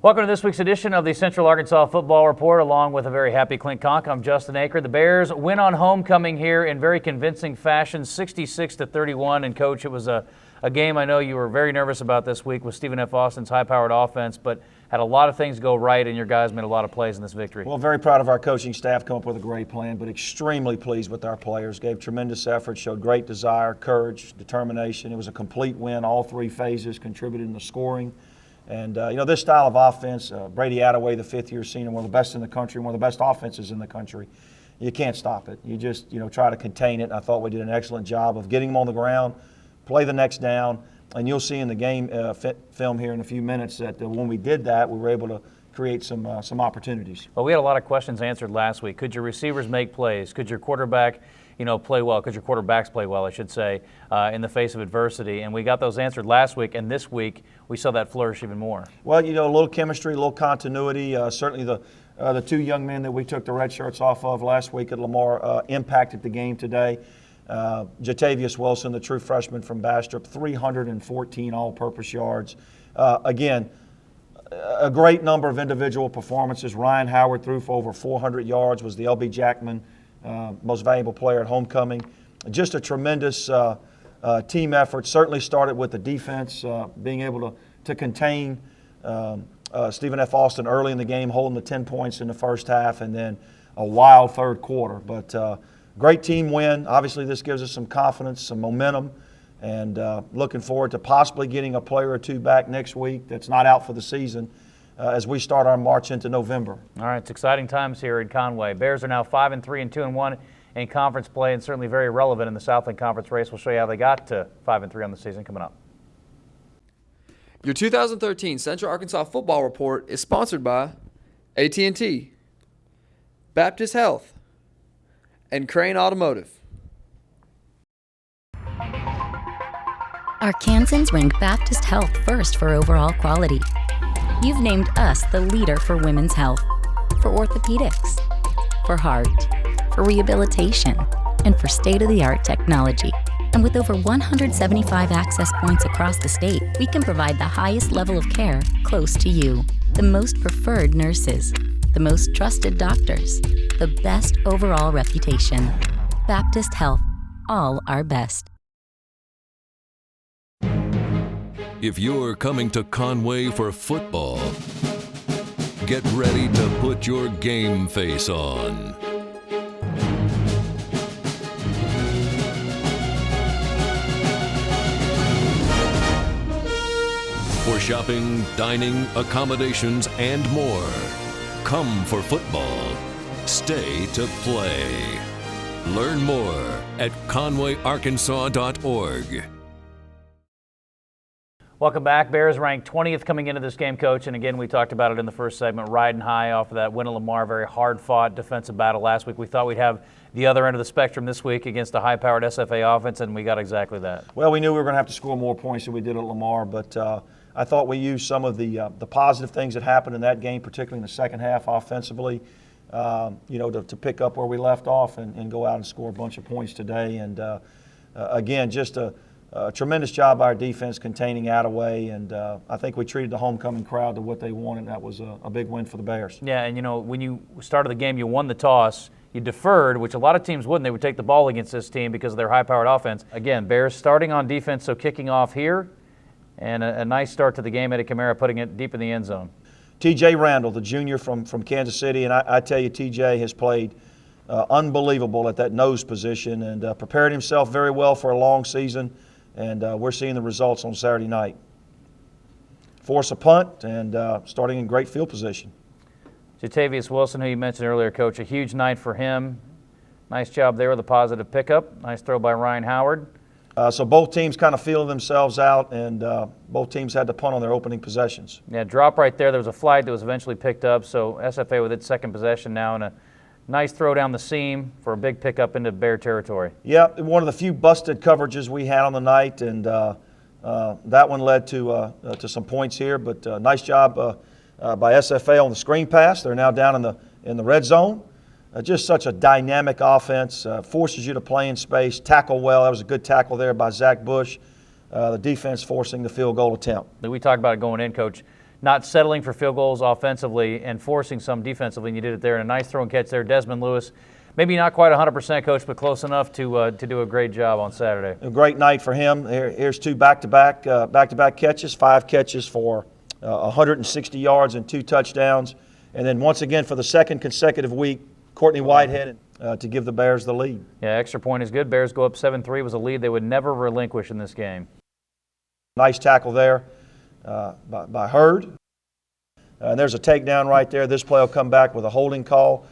Welcome to this week's edition of the Central Arkansas Football Report, along with a very happy Clint Conk. I'm Justin Aker. The Bears win on homecoming here in very convincing fashion, 66-31. And, Coach, it was a game I know you were very nervous about this week with Stephen F. Austin's high-powered offense, but had a lot of things go right, and your guys made a lot of plays in this victory. Well, very proud of our coaching staff, come up with a great plan, but extremely pleased with our players. Gave tremendous effort, showed great desire, courage, determination. It was a complete win. All three phases contributed in the scoring. And, this style of offense, Brady Attaway, the fifth-year senior, one of the best in the country, one of the best offenses in the country, you can't stop it. You just, try to contain it. I thought we did an excellent job of getting them on the ground, play the next down, and you'll see in the game film here in a few minutes that when we did that, we were able to create some opportunities. Well, we had a lot of questions answered last week. Could your receivers make plays? Could your quarterback play well? Could your quarterbacks play well, I should say, in the face of adversity? And we got those answered last week, and this week we saw that flourish even more. Well, a little chemistry, a little continuity. Certainly the two young men that we took the red shirts off of last week at Lamar impacted the game today. Jatavius Wilson, the true freshman from Bastrop, 314 all-purpose yards. Again, a great number of individual performances. Ryan Howard threw for over 400 yards, was the L.B. Jackman most valuable player at homecoming. Just a tremendous team effort. Certainly started with the defense, being able to contain Stephen F. Austin early in the game, holding the 10 points in the first half, and then a wild third quarter. But great team win. Obviously, this gives us some confidence, some momentum, and looking forward to possibly getting a player or two back next week that's not out for the season as we start our march into November. All right, it's exciting times here in Conway. Bears are now 5-3 and 2-1 in conference play, and certainly very relevant in the Southland Conference race. We'll show you how they got to 5-3 on the season coming up. Your 2013 Central Arkansas Football Report is sponsored by AT&T, Baptist Health, and Crane Automotive. Arkansans rank Baptist Health first for overall quality. You've named us the leader for women's health, for orthopedics, for heart, for rehabilitation, and for state-of-the-art technology. And with over 175 access points across the state, we can provide the highest level of care close to you. The most preferred nurses, the most trusted doctors, the best overall reputation. Baptist Health, all our best. If you're coming to Conway for football, get ready to put your game face on. For shopping, dining, accommodations, and more, come for football. Stay to play. Learn more at conwayarkansas.org. Welcome back. Bears ranked 20th coming into this game, Coach. And again, we talked about it in the first segment, riding high off of that win at Lamar, very hard-fought defensive battle last week. We thought we'd have the other end of the spectrum this week against a high-powered SFA offense, and we got exactly that. Well, we knew we were going to have to score more points than we did at Lamar, but I thought we used some of the positive things that happened in that game, particularly in the second half offensively, to pick up where we left off and go out and score a bunch of points today. And, again, just a tremendous job by our defense containing Attaway, and I think we treated the homecoming crowd to what they wanted. That was a big win for the Bears. Yeah, and when you started the game, you won the toss. You deferred, which a lot of teams wouldn't. They would take the ball against this team because of their high-powered offense. Again, Bears starting on defense, so kicking off here, and a nice start to the game. Eddie Kamara putting it deep in the end zone. T.J. Randall, the junior from Kansas City, and I tell you, T.J. has played unbelievable at that nose position and prepared himself very well for a long season. And we're seeing the results on Saturday night. Force a punt and starting in great field position. Jatavius Wilson, who you mentioned earlier, Coach, a huge night for him. Nice job there with a positive pickup. Nice throw by Ryan Howard. So both teams kind of feeling themselves out, and both teams had to punt on their opening possessions. Yeah, drop right there. There was a flag that was eventually picked up, so SFA with its second possession now, and a nice throw down the seam for a big pickup into Bear territory. Yeah, one of the few busted coverages we had on the night, and that one led to some points here. But nice job by SFA on the screen pass. They're now down in the red zone. Just such a dynamic offense, forces you to play in space, tackle well. That was a good tackle there by Zach Bush. The defense forcing the field goal attempt. We talked about it going in, Coach. Not settling for field goals offensively and forcing some defensively, and you did it there. And a nice throw and catch there. Desmond Lewis, maybe not quite 100%, Coach, but close enough to do a great job on Saturday. A great night for him. Here's two back-to-back catches, 5 catches for 160 yards and 2 touchdowns. And then once again for the second consecutive week, Courtney Whitehead to give the Bears the lead. Yeah, extra point is good. Bears go up 7-3. It was a lead they would never relinquish in this game. Nice tackle there by Hurd. And there's a takedown right there. This play will come back with a holding call.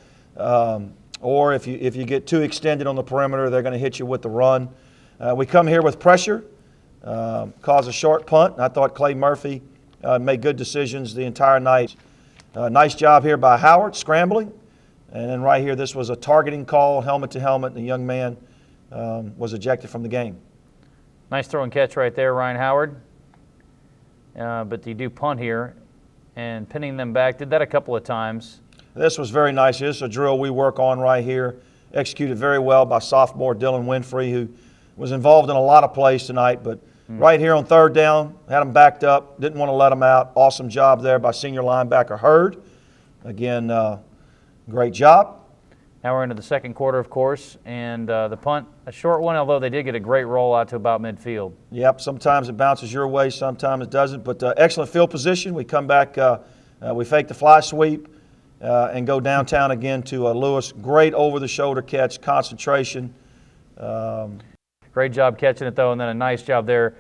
Or if you get too extended on the perimeter, they're going to hit you with the run. We come here with pressure, cause a short punt. I thought Clay Murphy made good decisions the entire night. Nice job here by Howard, scrambling. And then right here, this was a targeting call, helmet to helmet, and the young man was ejected from the game. Nice throw and catch right there, Ryan Howard. But you do punt here, and pinning them back. Did that a couple of times. This was very nice. This is a drill we work on right here. Executed very well by sophomore Dylan Winfrey, who was involved in a lot of plays tonight. But right here on third down, had him backed up, didn't want to let him out. Awesome job there by senior linebacker Hurd. Again, great job. Now we're into the second quarter, of course, and the punt, a short one, although they did get a great roll out to about midfield. Yep, sometimes it bounces your way, sometimes it doesn't. But excellent field position. We come back, we fake the fly sweep and go downtown again to Lewis. Great over-the-shoulder catch, concentration. Great job catching it, though, and then a nice job there.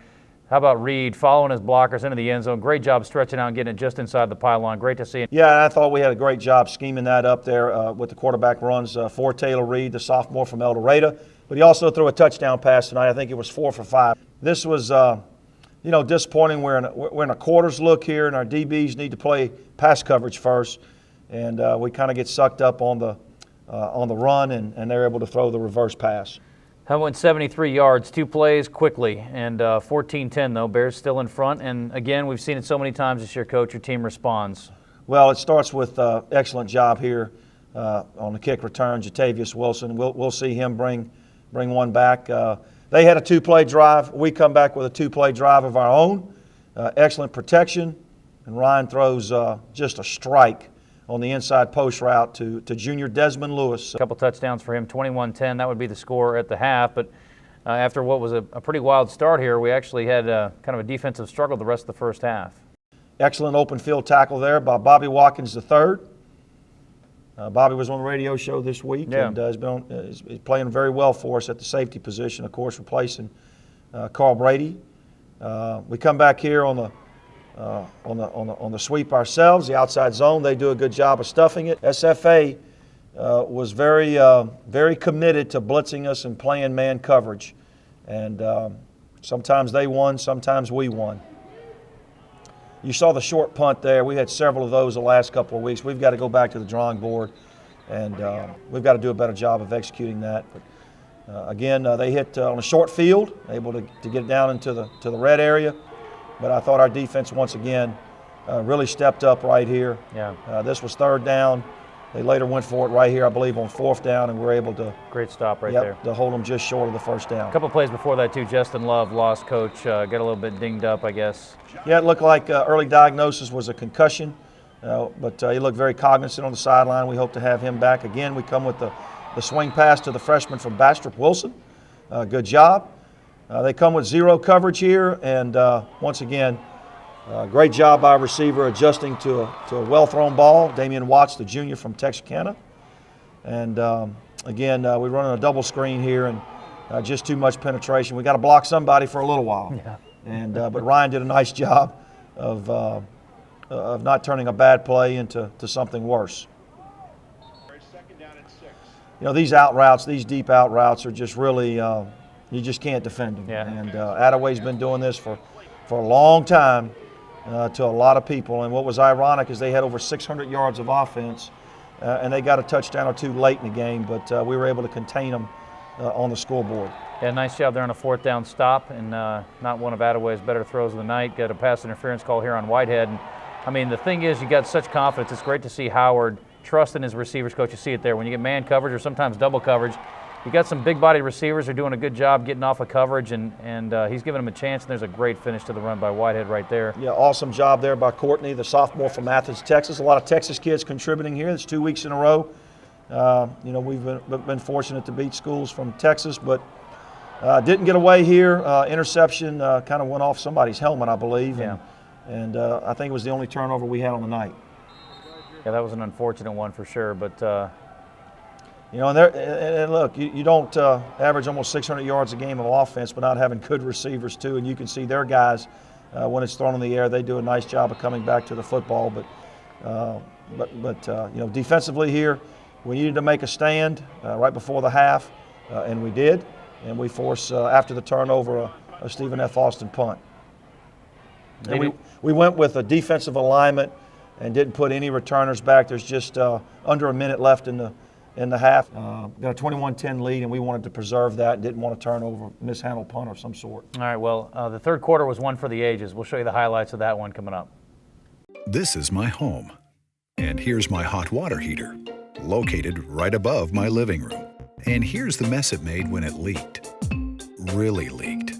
How about Reed following his blockers into the end zone? Great job stretching out and getting it just inside the pylon. Great to see it. Yeah, and I thought we had a great job scheming that up there with the quarterback runs for Taylor Reed, the sophomore from El Dorado. But he also threw a touchdown pass tonight. I think it was 4 for 5. This was, disappointing. We're in a quarters look here, and our DBs need to play pass coverage first. And we kind of get sucked up on the run, and they're able to throw the reverse pass. That went 73 yards, 2 plays quickly, and 14-10 though. Bears still in front, and again, we've seen it so many times this year, Coach. Your team responds. Well, it starts with excellent job here on the kick return, Jatavius Wilson. We'll see him bring one back. They had a 2-play drive. We come back with a 2-play drive of our own. Excellent protection, and Ryan throws just a strike on the inside post route to junior Desmond Lewis. A couple touchdowns for him, 21-10. That would be the score at the half. But after what was a pretty wild start here, we actually had kind of a defensive struggle the rest of the first half. Excellent open field tackle there by Bobby Watkins III. Bobby was on the radio show this week and is playing very well for us at the safety position, of course, replacing Carl Brady. We come back here on the sweep ourselves, the outside zone. They do a good job of stuffing it. SFA was very committed to blitzing us and playing man coverage. And sometimes they won, sometimes we won. You saw the short punt there. We had several of those the last couple of weeks. We've got to go back to the drawing board, and we've got to do a better job of executing that. But again, they hit on a short field, able to get it down into the red area. But I thought our defense, once again, really stepped up right here. Yeah. This was third down. They later went for it right here, I believe, on fourth down, and were able to great stop right there. To hold them just short of the first down. A couple plays before that, too. Justin Love lost coach, got a little bit dinged up, I guess. Yeah, it looked like early diagnosis was a concussion, but he looked very cognizant on the sideline. We hope to have him back again. We come with the swing pass to the freshman from Bastrop Wilson. Good job. They come with zero coverage here, and once again, great job by our receiver adjusting to a well-thrown ball. Damian Watts, the junior from Texarkana. And again, we're running a double screen here, and just too much penetration. We got to block somebody for a little while. Yeah. And but Ryan did a nice job of not turning a bad play into something worse. Second down and 6. You know, these out routes, these deep out routes are just really You just can't defend him. Yeah. And Attaway's been doing this for a long time to a lot of people. And what was ironic is they had over 600 yards of offense, and they got a touchdown or two late in the game, but we were able to contain them on the scoreboard. Yeah, nice job there on a 4th down stop, and not one of Attaway's better throws of the night. Got a pass interference call here on Whitehead. And, I mean, the thing is, you got such confidence. It's great to see Howard trusting his receivers coach. You see it there when you get man coverage or sometimes double coverage. You got some big-bodied receivers who are doing a good job getting off of coverage, and he's giving them a chance. And there's a great finish to the run by Whitehead right there. Yeah, awesome job there by Courtney, the sophomore from Athens, Texas. A lot of Texas kids contributing here. It's 2 weeks in a row. You know, we've been fortunate to beat schools from Texas, but didn't get away here. Interception kind of went off somebody's helmet, I believe. Yeah. And I think it was the only turnover we had on the night. Yeah, that was an unfortunate one for sure, but you know, and look, you don't average almost 600 yards a game of offense without having good receivers too, and you can see their guys when it's thrown in the air, they do a nice job of coming back to the football. But you know, defensively here, we needed to make a stand right before the half, and we did, and we forced after the turnover a Stephen F. Austin punt. And we went with a defensive alignment and didn't put any returners back. There's just under a minute left in the half. Got a 21-10 lead, and we wanted to preserve that. Didn't want to turn over, mishandle punt of some sort. all right, well, the third quarter was one for the ages. We'll show you the highlights of that one coming up. This is my home, and here's my hot water heater, located right above my living room. And here's the mess it made when it leaked. Really leaked.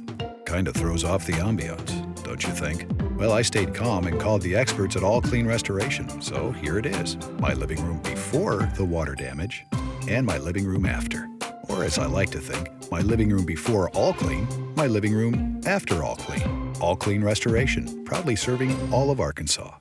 Kind of throws off the ambiance, don't you think? Well, I stayed calm and called the experts at All Clean Restoration, so here it is. My living room before the water damage, and my living room after. Or as I like to think, my living room before All Clean, my living room after All Clean. All Clean Restoration, proudly serving all of Arkansas.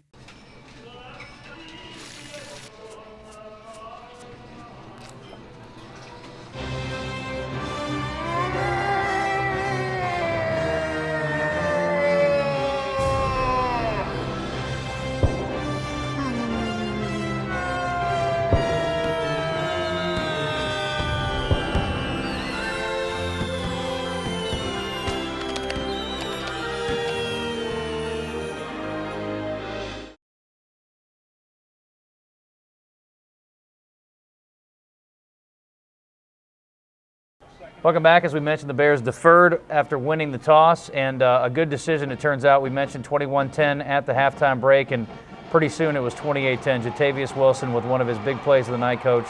Welcome back. As we mentioned, the Bears deferred after winning the toss, and a good decision it turns out. We mentioned 21-10 at the halftime break, and pretty soon it was 28-10. Jatavius Wilson with one of his big plays of the night, Coach,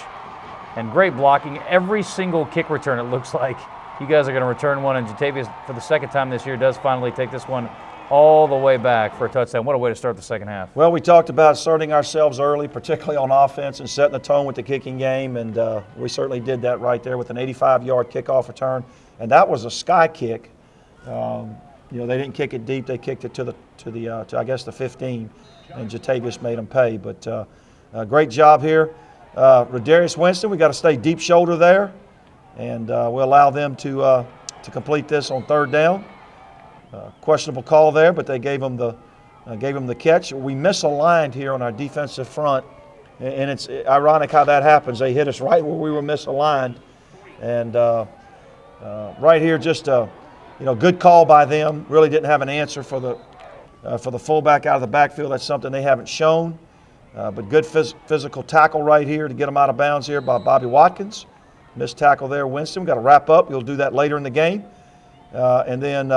and great blocking. Every single kick return, it looks like you guys are going to return one, and Jatavius, for the second time this year, does finally take this one all the way back for a touchdown. What a way to start the second half. Well, we talked about asserting ourselves early, particularly on offense, and setting the tone with the kicking game, and we certainly did that right there with an 85-yard kickoff return. And that was a sky kick. You know, they didn't kick it deep; they kicked it to I guess the 15, and Jatavius made them pay. But great job here, Rodarius Winston. We got to stay deep shoulder there, and we'll allow them to complete this on third down. Questionable call there, but they gave him the catch. We misaligned here on our defensive front, and it's ironic how that happens. They hit us right where we were misaligned, and right here, just a good call by them. Really didn't have an answer for the fullback out of the backfield. That's something they haven't shown, but good physical tackle right here to get them out of bounds here by Bobby Watkins. Missed tackle there, Winston. We've got to wrap up. You'll do that later in the game, and then.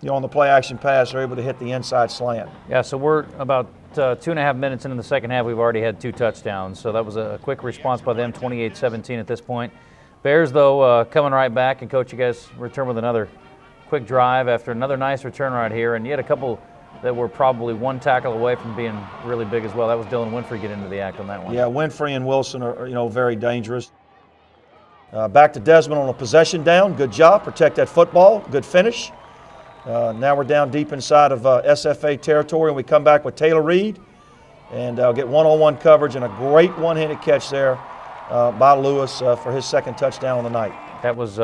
On the play action pass, they're able to hit the inside slant. Yeah, so we're about 2.5 minutes into the second half. We've already had 2 touchdowns. So that was a quick response by them, 28-17 at this point. Bears, though, coming right back. And, Coach, you guys return with another quick drive after another nice return right here. And you had a couple that were probably one tackle away from being really big as well. That was Dylan Winfrey getting into the act on that one. Yeah, Winfrey and Wilson are very dangerous. Back to Desmond on a possession down. Good job. Protect that football. Good finish. Now we're down deep inside of SFA territory, and we come back with Taylor Reed, and get one-on-one coverage and a great one-handed catch there by Lewis for his second touchdown on the night. That was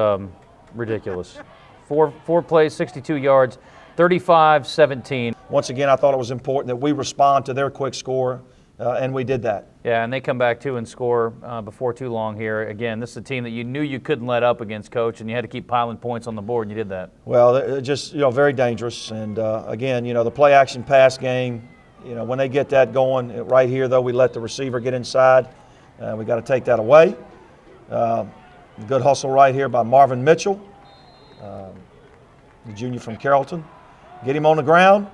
ridiculous. Four plays, 62 yards, 35-17. Once again, I thought it was important that we respond to their quick score and we did that. Yeah, and they come back too and score before too long here. Again, this is a team that you knew you couldn't let up against, Coach, and you had to keep piling points on the board, and you did that. Well, they're just very dangerous, and again, the play action pass game. When they get that going right here, though, we let the receiver get inside. We got to take that away. Good hustle right here by Marvin Mitchell, the junior from Carrollton. Get him on the ground,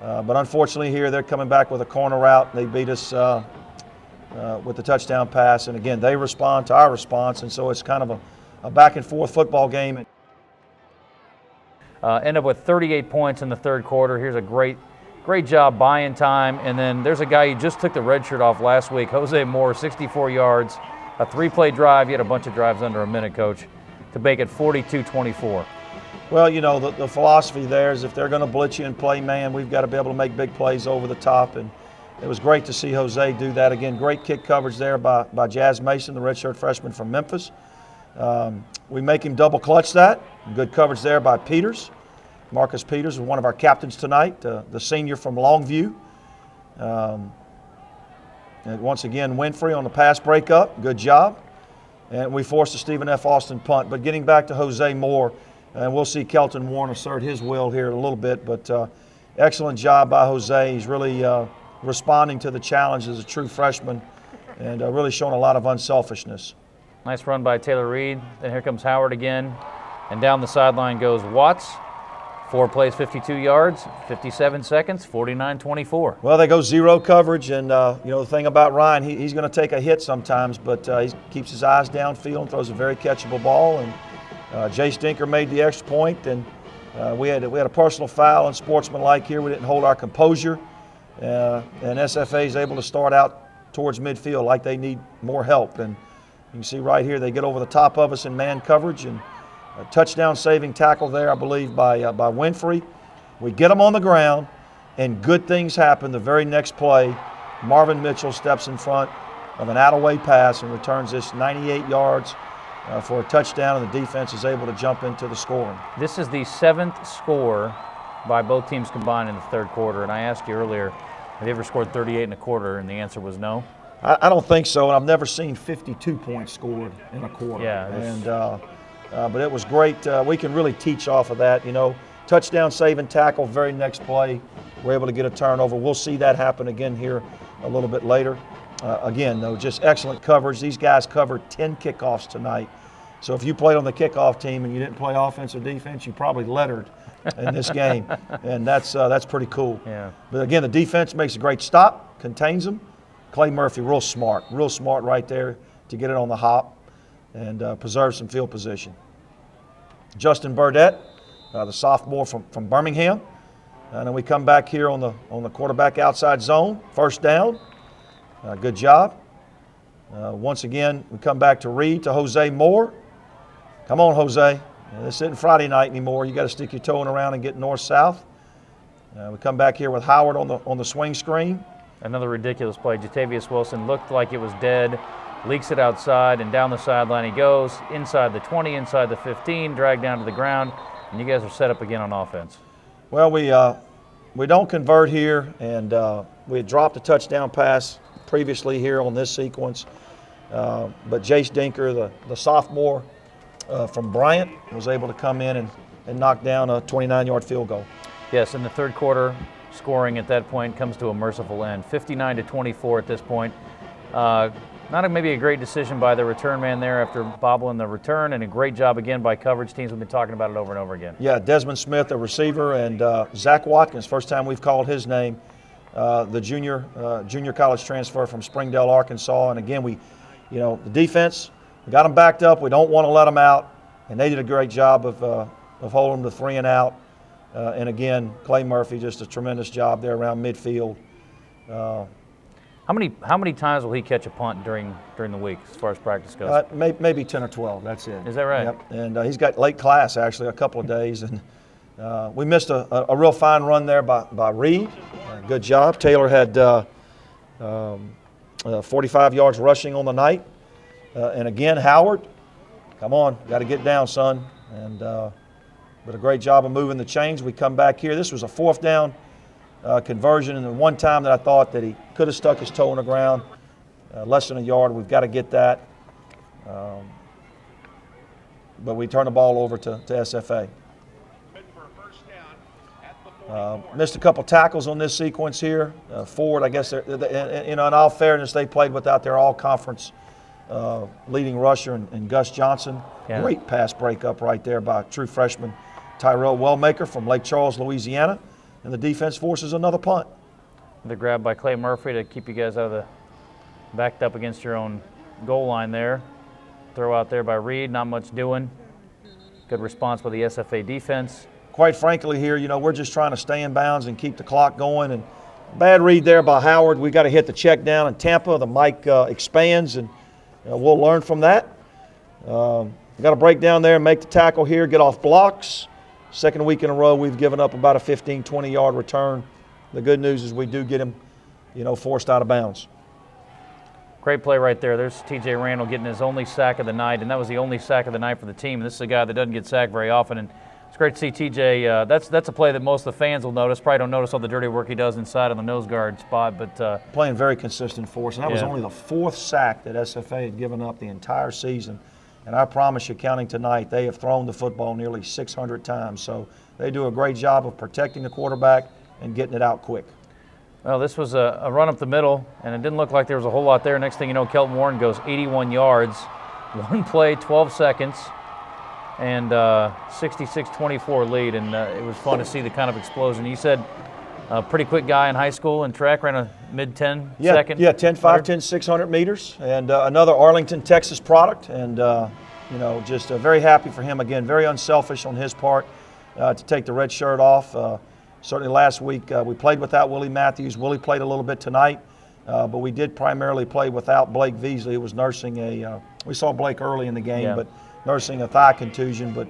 but unfortunately here they're coming back with a corner route. They beat us with the touchdown pass, and again, they respond to our response, and so it's kind of a back and forth football game. End up with 38 points in the third quarter. Here's a great job buying time. And then there's a guy you just took the red shirt off last week, Jose Moore, 64 yards, a 3-play drive. You had a bunch of drives under a minute, Coach, to make it 42-24. Well, the philosophy there is if they're going to blitz you and play man, we've got to be able to make big plays over the top. And it was great to see Jose do that again. Great kick coverage there by Jazz Mason, the redshirt freshman from Memphis. We make him double clutch that. Good coverage there by Peters. Marcus Peters was one of our captains tonight, the senior from Longview. And once again, Winfrey on the pass breakup. Good job. And we forced a Stephen F. Austin punt. But getting back to Jose Moore, and we'll see Kelton Warren assert his will here in a little bit. But excellent job by Jose. He's really responding to the challenge as a true freshman and really showing a lot of unselfishness. Nice run by Taylor Reed. Then here comes Howard again. And down the sideline goes Watts. 4 plays, 52 yards, 57 seconds, 49-24. Well, they go zero coverage, and the thing about Ryan, he's going to take a hit sometimes, but he keeps his eyes downfield and throws a very catchable ball. And Jace Dinker made the extra point, and we had a personal foul and sportsmanlike here. We didn't hold our composure, and SFA is able to start out towards midfield like they need more help. And you can see right here they get over the top of us in man coverage, and a touchdown saving tackle there, I believe, by Winfrey. We get them on the ground, and good things happen. The very next play, Marvin Mitchell steps in front of an out-of-way pass and returns this 98 yards for a touchdown, and the defense is able to jump into the scoring. This is the 7th score by both teams combined in the third quarter. And I asked you earlier, have you ever scored 38 in a quarter? And the answer was no. I don't think so, and I've never seen 52 points scored in a quarter. Yeah. But it was great. We can really teach off of that. Touchdown saving tackle, very next play, we're able to get a turnover. We'll see that happen again here a little bit later. Again, though, just excellent coverage. These guys covered 10 kickoffs tonight. So if you played on the kickoff team and you didn't play offense or defense, you probably lettered in this game, and that's pretty cool. Yeah. But again, the defense makes a great stop, contains them. Clay Murphy, real smart right there to get it on the hop and preserve some field position. Justin Burdette, the sophomore from Birmingham. And then we come back here on the quarterback outside zone, first down. Good job. Once again, we come back to Reed to Jose Moore. Come on, Jose. This isn't Friday night anymore. You got to stick your toe in around and get north-south. We come back here with Howard on the swing screen. Another ridiculous play. Jatavius Wilson looked like it was dead. Leaks it outside, and down the sideline he goes, inside the 20, inside the 15, dragged down to the ground, and you guys are set up again on offense. Well, we don't convert here, and we had dropped a touchdown pass previously here on this sequence, but Jace Dinker, the sophomore from Bryant, was able to come in and knock down a 29-yard field goal. Yes, in the third quarter, scoring at that point comes to a merciful end, 59-24 at this point. Maybe a great decision by the return man there after bobbling the return, and a great job again by coverage teams. We've been talking about it over and over again. Yeah, Desmond Smith, the receiver, and Zach Watkins, first time we've called his name, the junior college transfer from Springdale, Arkansas. And again, the defense, we got them backed up. We don't want to let them out, and they did a great job of holding the 3 and out. And again, Clay Murphy, just a tremendous job there around midfield. How many times will he catch a punt during the week as far as practice goes? Maybe 10 or 12. That's it. Is that right? Yep. And he's got late class actually a couple of days, and we missed a real fine run there by Reed. Good job. Taylor had 45 yards rushing on the night, and again Howard, come on, got to get down, son. And but a great job of moving the chains. We come back here. This was a 4th down conversion, and the one time that I thought that he could have stuck his toe in the ground, less than a yard. We've got to get that. But we turn the ball over to SFA. Missed a couple tackles on this sequence here. Ford, I guess, in all fairness, they played without their all-conference leading rusher and Gus Johnson. Yeah. Great pass breakup right there by true freshman Tyrell Wellmaker from Lake Charles, Louisiana. And the defense forces another punt. The grab by Clay Murphy to keep you guys out of the backed up against your own goal line there. Throw out there by Reed, not much doing. Good response by the SFA defense. Quite frankly here, we're just trying to stay in bounds and keep the clock going. And bad read there by Howard. We got to hit the check down in Tampa. The mic expands, and we'll learn from that. Got to break down there and make the tackle here, get off blocks. Second week in a row, we've given up about a 15, 20-yard return. The good news is we do get him, forced out of bounds. Great play right there. There's T.J. Randall getting his only sack of the night, and that was the only sack of the night for the team. And this is a guy that doesn't get sacked very often, and it's great to see T.J. That's a play that most of the fans will notice. Probably don't notice all the dirty work he does inside on the nose guard spot, but playing very consistent for us, and that was Yeah. only the fourth sack that SFA had given up the entire season. And I promise you, counting tonight, they have thrown the football nearly 600 times. So they do a great job of protecting the quarterback and getting it out quick. well, this was a run up the middle, and it didn't look like there was a whole lot there. Next thing you know, Kelton Warren goes 81 yards, one play, 12 seconds, and 66-24 lead, and it was fun to see the kind of explosion. You said a pretty quick guy in high school in track, ran a mid-10 second. Yeah, 10.5, 10.600 meters, and another Arlington, Texas product, and just very happy for him. Again, very unselfish on his part to take the red shirt off. Certainly last week we played without Willie Matthews. Willie played a little bit tonight, but we did primarily play without Blake Veasley, who was nursing we saw Blake early in the game, Yeah. but nursing a thigh contusion. But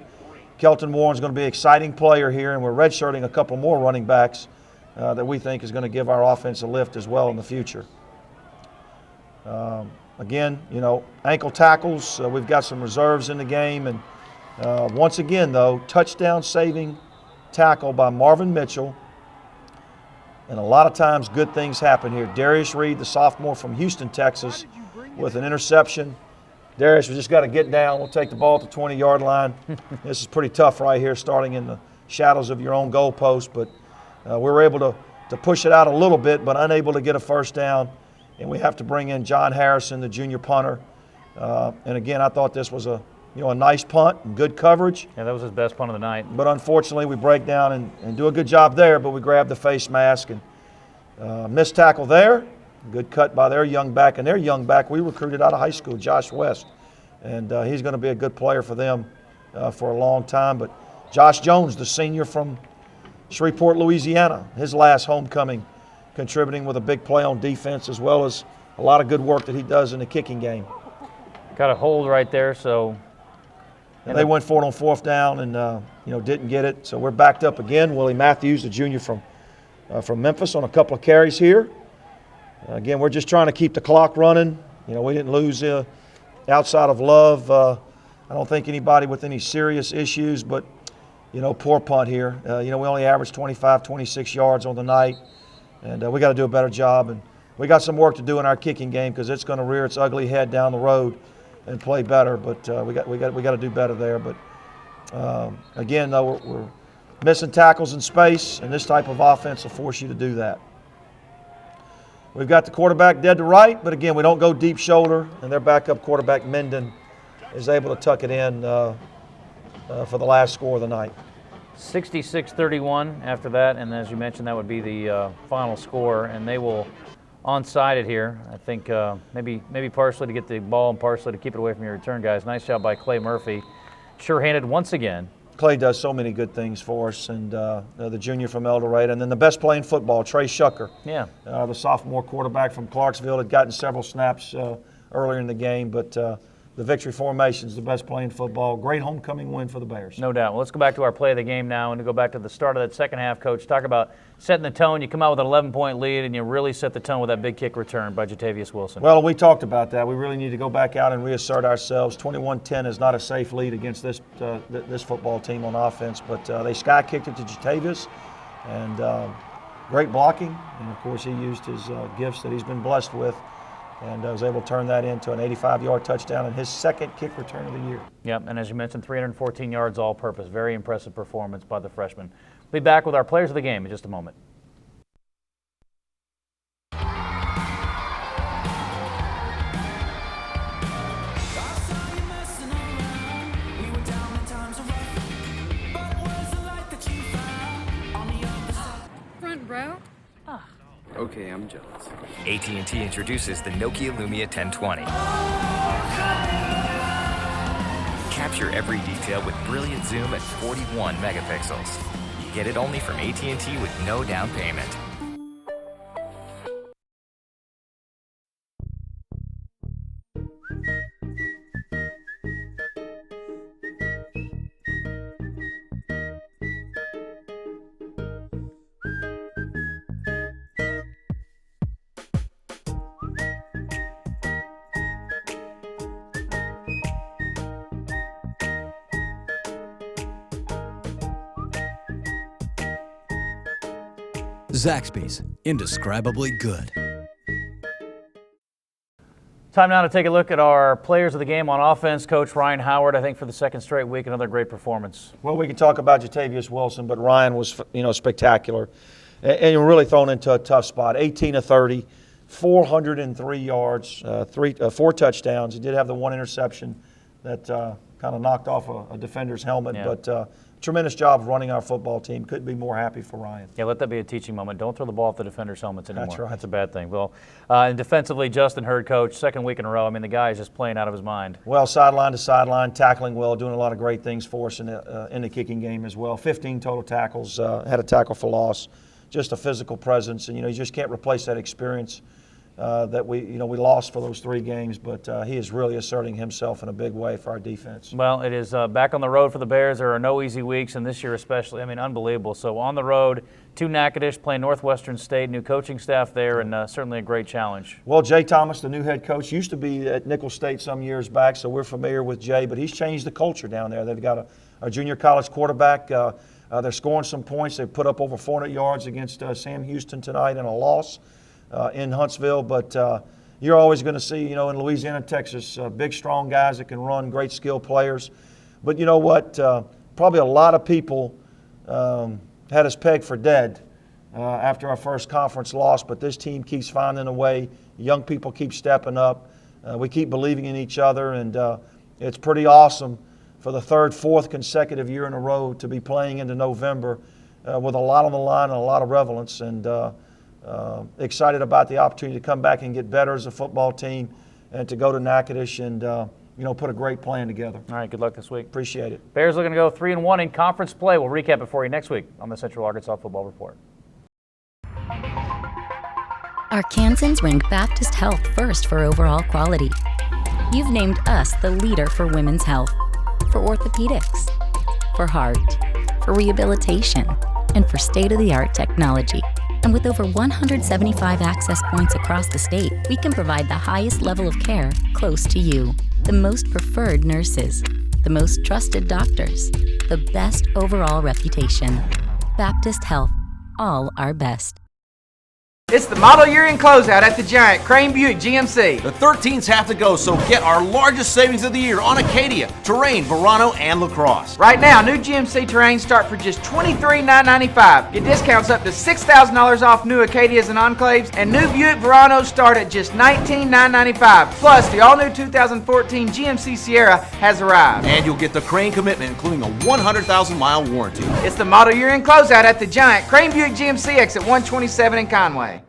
Kelton Warren's going to be an exciting player here, and we're redshirting a couple more running backs that we think is going to give our offense a lift as well in the future. Again, ankle tackles, we've got some reserves in the game. And once again, though, touchdown-saving tackle by Marvin Mitchell. And a lot of times good things happen here. Darius Reed, the sophomore from Houston, Texas, with an interception. Darius, we just got to get down. We'll take the ball at the 20-yard line. This is pretty tough right here, starting in the shadows of your own goalpost. But we were able to push it out a little bit, but unable to get a first down. And we have to bring in John Harrison, the junior punter. And again, I thought this was a nice punt and good coverage. Yeah, that was his best punt of the night. But unfortunately, we break down and do a good job there, but we grab the face mask and missed tackle there. Good cut by their young back. And their young back we recruited out of high school, Josh West. And he's going to be a good player for them for a long time. But Josh Jones, the senior from Shreveport, Louisiana, his last homecoming, contributing with a big play on defense as well as a lot of good work that he does in the kicking game. Got a hold right there, so. And they went for it on fourth down and didn't get it. So we're backed up again. Willie Matthews, the junior from Memphis, on a couple of carries here. Again, we're just trying to keep the clock running. We didn't lose outside of Love. I don't think anybody with any serious issues, but poor punt here. We only averaged 25, 26 yards on the night, and we got to do a better job. And we got some work to do in our kicking game because it's going to rear its ugly head down the road and play better. But we got to do better there. But again, though, we're missing tackles in space, and this type of offense will force you to do that. We've got the quarterback dead to right, but again, we don't go deep shoulder, and their backup quarterback, Menden, is able to tuck it in for the last score of the night. 66-31 after that, and as you mentioned, that would be the final score, and they will onside it here. I think maybe partially to get the ball and partially to keep it away from your return guys. Nice job by Clay Murphy. Sure-handed once again. Clay does so many good things for us, and the junior from El Dorado. And then the best play in football, Trey Shucker. Yeah. The sophomore quarterback from Clarksville had gotten several snaps earlier in the game, but the victory formation is the best play in football. Great homecoming win for the Bears. No doubt. Well, let's go back to our play of the game now and to go back to the start of that second half, Coach. Talk about setting the tone. You come out with an 11-point lead, and you really set the tone with that big kick return by Jatavius Wilson. Well, we talked about that. We really need to go back out and reassert ourselves. 21-10 is not a safe lead against this this football team on offense, but they sky kicked it to Jatavius, and great blocking, and of course he used his gifts that he's been blessed with, and was able to turn that into an 85-yard touchdown in his second kick return of the year. Yep, and as you mentioned, 314 yards all-purpose. Very impressive performance by the freshman. We'll be back with our players of the game in just a moment. Front row? Okay, I'm jealous. AT&T introduces the Nokia Lumia 1020. Capture every detail with brilliant zoom at 41 megapixels. Get it only from AT&T with no down payment. Zaxby's, indescribably good. Time now to take a look at our players of the game on offense. Coach Ryan Howard, I think for the second straight week, another great performance. Well, we can talk about Jatavius Wilson, but Ryan was, spectacular, and really thrown into a tough spot. 18 of 30, 403 yards, 4 touchdowns. He did have the one interception that kind of knocked off a defender's helmet, Yeah. but tremendous job of running our football team. Couldn't be more happy for Ryan. Yeah, let that be a teaching moment. Don't throw the ball off the defender's helmets anymore. That's right. That's a bad thing. Well, and defensively, Justin Hurd, coach, second week in a row. I mean, the guy is just playing out of his mind. Well, sideline to sideline, tackling well, doing a lot of great things for us in the kicking game as well. 15 total tackles, had a tackle for loss. Just a physical presence, and you just can't replace that experience that we lost for those 3 games. But he is really asserting himself in a big way for our defense. Well, it is back on the road for the Bears. There are no easy weeks, and this year especially. I mean, unbelievable. So on the road to Natchitoches, playing Northwestern State, new coaching staff there, and certainly a great challenge. Well, Jay Thomas, the new head coach, used to be at Nicholls State some years back, so we're familiar with Jay. But he's changed the culture down there. They've got a junior college quarterback. They're scoring some points. They've put up over 400 yards against Sam Houston tonight in a loss in Huntsville. But you're always going to see, in Louisiana, Texas, big, strong guys that can run, great skill players. But you know what? Probably a lot of people had us pegged for dead after our first conference loss, but this team keeps finding a way. Young people keep stepping up. We keep believing in each other, and it's pretty awesome for the 3rd, 4th consecutive year in a row to be playing into November with a lot on the line and a lot of relevance, and excited about the opportunity to come back and get better as a football team and to go to Natchitoches and put a great plan together. All right, good luck this week. Appreciate it. Bears looking to go 3-1 in conference play. We'll recap it for you next week on the Central Arkansas Football Report. Arkansans rank Baptist Health first for overall quality. You've named us the leader for women's health, for orthopedics, for heart, for rehabilitation, and for state-of-the-art technology. And with over 175 access points across the state, we can provide the highest level of care close to you. The most preferred nurses, the most trusted doctors, the best overall reputation. Baptist Health, all our best. It's the model year end closeout at the Giant Crane Buick GMC. The 13s have to go, so get our largest savings of the year on Acadia, Terrain, Verano, and LaCrosse. Right now, new GMC Terrain start for just $23,995. Get discounts up to $6,000 off new Acadias and Enclaves, and new Buick Veranos start at just $19,995. Plus, the all-new 2014 GMC Sierra has arrived. And you'll get the Crane commitment, including a 100,000-mile warranty. It's the model year end closeout at the Giant Crane Buick GMC exit 127 in Conway.